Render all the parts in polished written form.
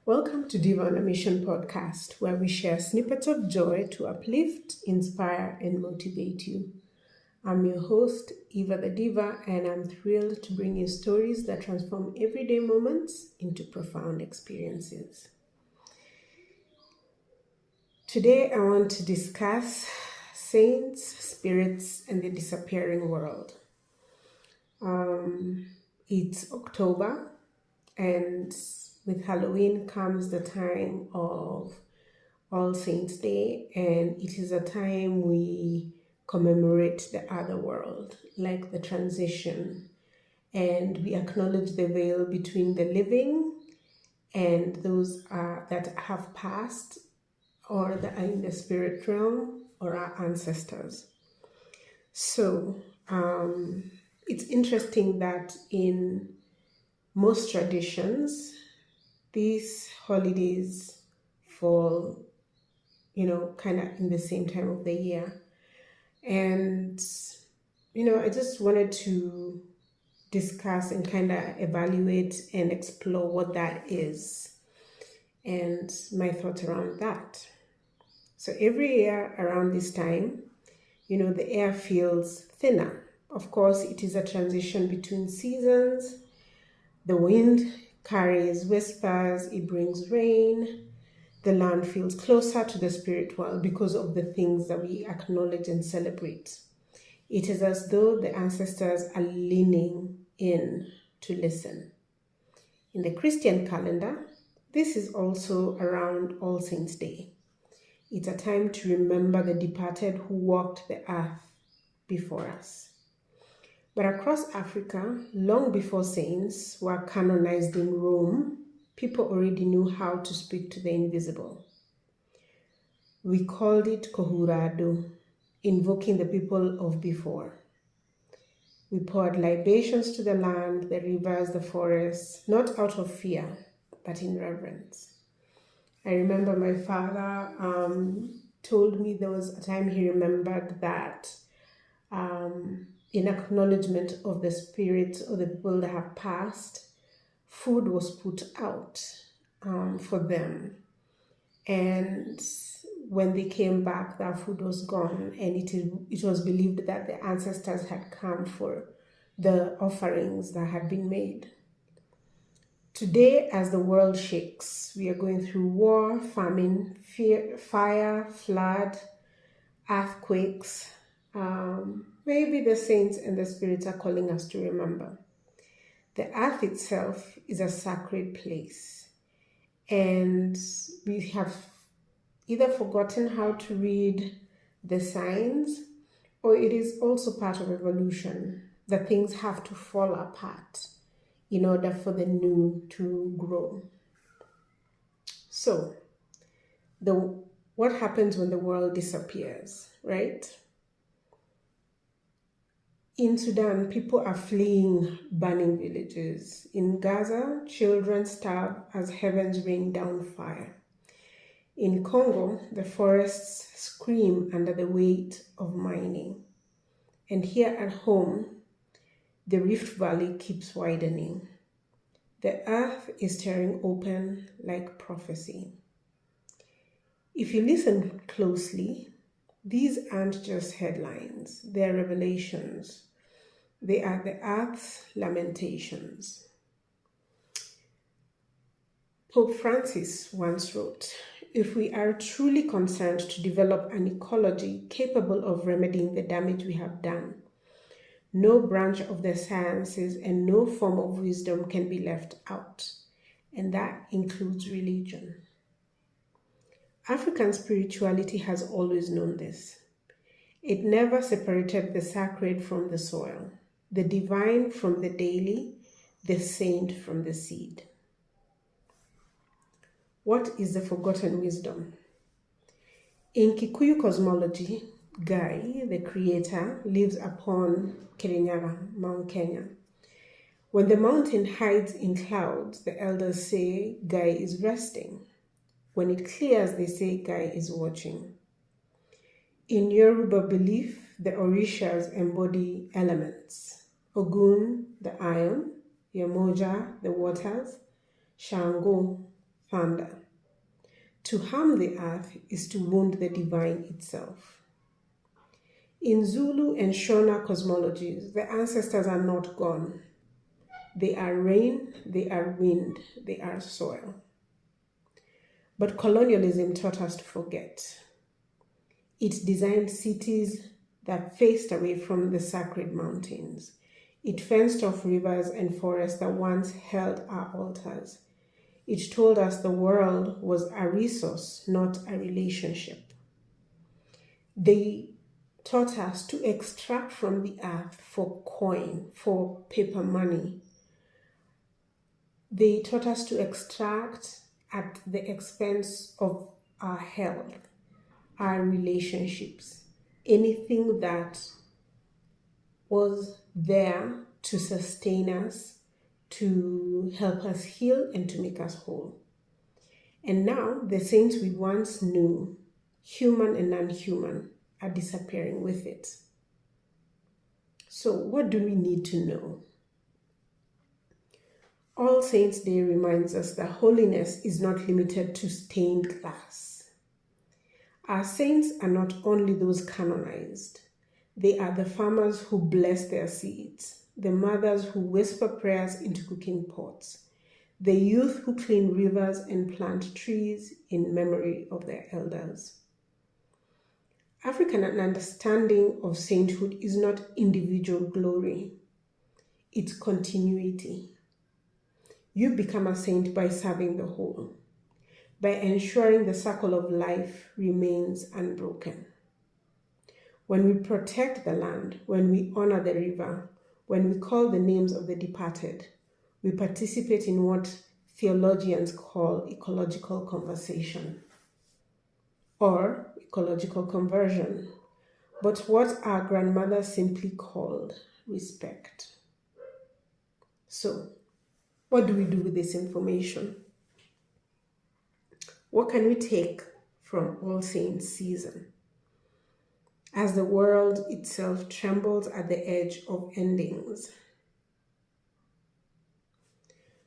Welcome to Diva On A Mission podcast, where we share snippets of joy to uplift, inspire, and motivate you. I'm your host, Eva the Diva, and I'm thrilled to bring you stories that transform everyday moments into profound experiences. Today, I want to discuss saints, spirits, and the disappearing world. It's October, and with Halloween comes the time of All Saints Day, and it is a time we commemorate the other world, like the transition, and we acknowledge the veil between the living and those that have passed or that are in the spirit realm or our ancestors. So it's interesting that in most traditions, these holidays fall, kind of in the same time of the year. And, I just wanted to discuss and kind of evaluate and explore what that is and my thoughts around that. So every year around this time, the air feels thinner. Of course, it is a transition between seasons. The wind carries whispers, it brings rain. The land feels closer to the spirit world because of the things that we acknowledge and celebrate. It is as though the ancestors are leaning in to listen. In the Christian calendar, this is also around All Saints' Day. It's a time to remember the departed who walked the earth before us. But across Africa, long before saints were canonized in Rome, people already knew how to speak to the invisible. We called it kohurado, invoking the people of before. We poured libations to the land, the rivers, the forests, not out of fear, but in reverence. I remember my father told me there was a time he remembered that in acknowledgement of the spirits or the people that have passed, food was put out for them. And when they came back, that food was gone, and it was believed that the ancestors had come for the offerings that had been made. Today, as the world shakes, we are going through war, famine, fear, fire, flood, earthquakes. Maybe the saints and the spirits are calling us to remember. The earth itself is a sacred place, and we have either forgotten how to read the signs, or it is also part of evolution, that things have to fall apart in order for the new to grow. So, what happens when the world disappears, right? In Sudan, people are fleeing burning villages. In Gaza, children starve as heavens rain down fire. In Congo, the forests scream under the weight of mining. And here at home, the Rift Valley keeps widening. The earth is tearing open like prophecy. If you listen closely, these aren't just headlines, they're revelations. They are the earth's lamentations. Pope Francis once wrote, "If we are truly concerned to develop an ecology capable of remedying the damage we have done, no branch of the sciences and no form of wisdom can be left out, and that includes religion." African spirituality has always known this. It never separated the sacred from the soil, the divine from the daily, the saint from the seed. What is the forgotten wisdom? In Kikuyu cosmology, Gai, the creator, lives upon Kirinyaga, Mount Kenya. When the mountain hides in clouds, the elders say Gai is resting. When it clears, they say Gai is watching. In Yoruba belief, the Orishas embody elements. Ogun, the iron, Yemoja, the waters, Shango, thunder. To harm the earth is to wound the divine itself. In Zulu and Shona cosmologies, the ancestors are not gone. They are rain, they are wind, they are soil. But colonialism taught us to forget. It designed cities that faced away from the sacred mountains. It fenced off rivers and forests that once held our altars. It told us the world was a resource, not a relationship. They taught us to extract from the earth for coin, for paper money. They taught us to extract at the expense of our health, our relationships, anything that was there to sustain us, to help us heal, and to make us whole. And now the saints we once knew, human and non-human, are disappearing with it. So what do we need to know? All Saints' Day reminds us that holiness is not limited to stained glass. Our saints are not only those canonized. They are the farmers who bless their seeds, the mothers who whisper prayers into cooking pots, the youth who clean rivers and plant trees in memory of their elders. African understanding of sainthood is not individual glory, it's continuity. You become a saint by serving the whole, by ensuring the circle of life remains unbroken. When we protect the land, when we honor the river, when we call the names of the departed, we participate in what theologians call ecological conversation or ecological conversion, but what our grandmothers simply called respect. So, what do we do with this information? What can we take from All Saints season? As the world itself trembles at the edge of endings,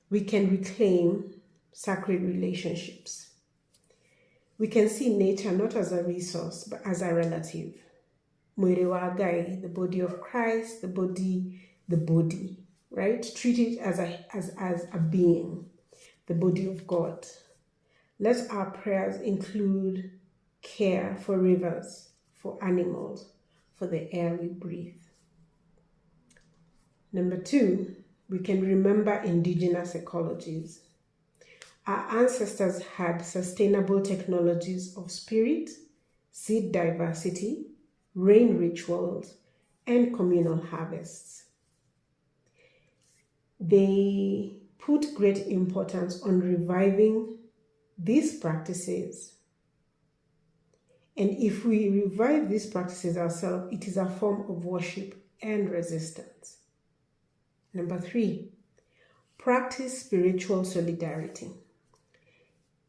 we can reclaim sacred relationships. We can see nature not as a resource, but as a relative. Mwere wa Agai, the body of Christ, the body, right? Treat it as a being, the body of God. Let our prayers include care for rivers, for animals, for the air we breathe. Number 2, we can remember indigenous ecologies. Our ancestors had sustainable technologies of spirit, seed diversity, rain rituals, and communal harvests. They put great importance on reviving these practices. And if we revive these practices ourselves, it is a form of worship and resistance. Number 3, practice spiritual solidarity.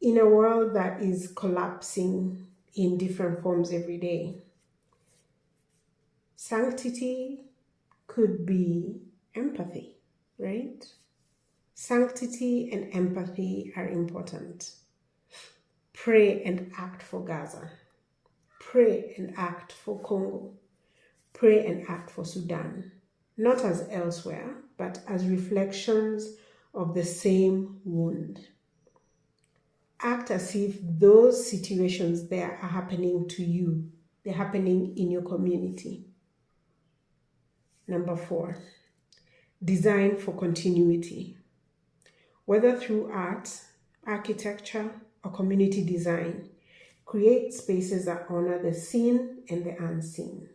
In a world that is collapsing in different forms every day, sanctity could be empathy, right? Sanctity and empathy are important. Pray and act for Gaza. Pray and act for Congo. Pray and act for Sudan. Not as elsewhere, but as reflections of the same wound. Act as if those situations there are happening to you. They're happening in your community. Number 4, design for continuity. Whether through art, architecture, or community design, create spaces that honor the seen and the unseen.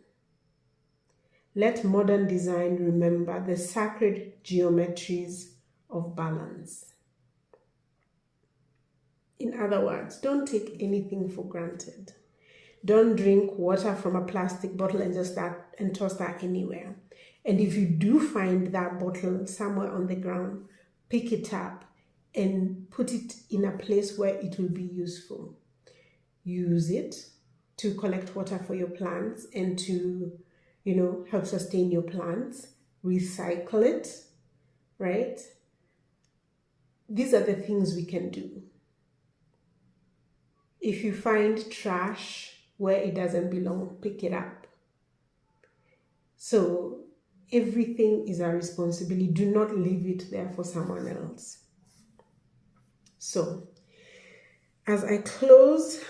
Let modern design remember the sacred geometries of balance. In other words, don't take anything for granted. Don't drink water from a plastic bottle and just toss that anywhere. And if you do find that bottle somewhere on the ground, pick it up and put it in a place where it will be useful. Use it to collect water for your plants and to, help sustain your plants. Recycle it, right? These are the things we can do. If you find trash where it doesn't belong, pick it up. So everything is our responsibility. Do not leave it there for someone else. So as I close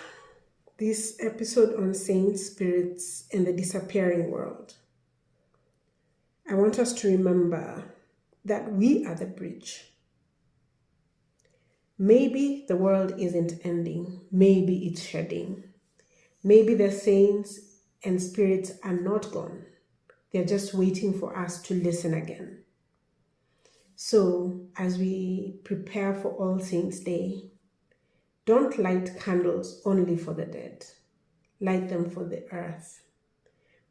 this episode on saints, spirits, and the disappearing world, I want us to remember that we are the bridge. Maybe the world isn't ending. Maybe it's shedding. Maybe the saints and spirits are not gone. They're just waiting for us to listen again. So as we prepare for All Saints' Day, don't light candles only for the dead. Light them for the earth,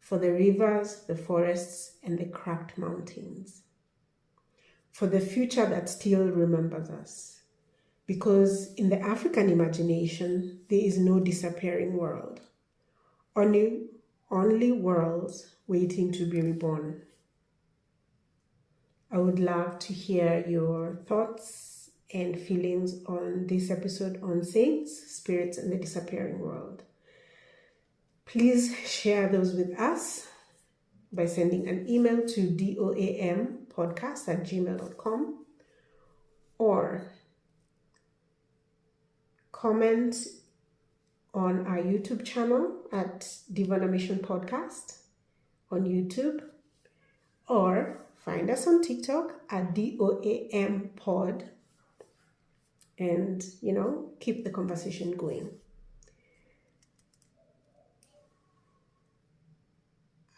for the rivers, the forests, and the cracked mountains, for the future that still remembers us. Because in the African imagination, there is no disappearing world, only worlds waiting to be reborn. I would love to hear your thoughts and feelings on this episode on saints, spirits, and the disappearing world. Please share those with us by sending an email to doampodcast@gmail.com or comment on our YouTube channel at Diva On A Mission Podcast on YouTube, or find us on TikTok at DOAMPod, and keep the conversation going.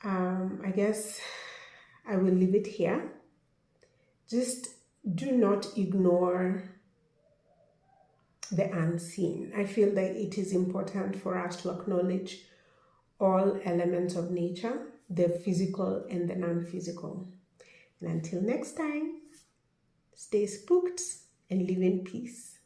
I guess I will leave it here. Just do not ignore the unseen. I feel that it is important for us to acknowledge all elements of nature, the physical and the non-physical. And until next time, stay spooked and live in peace.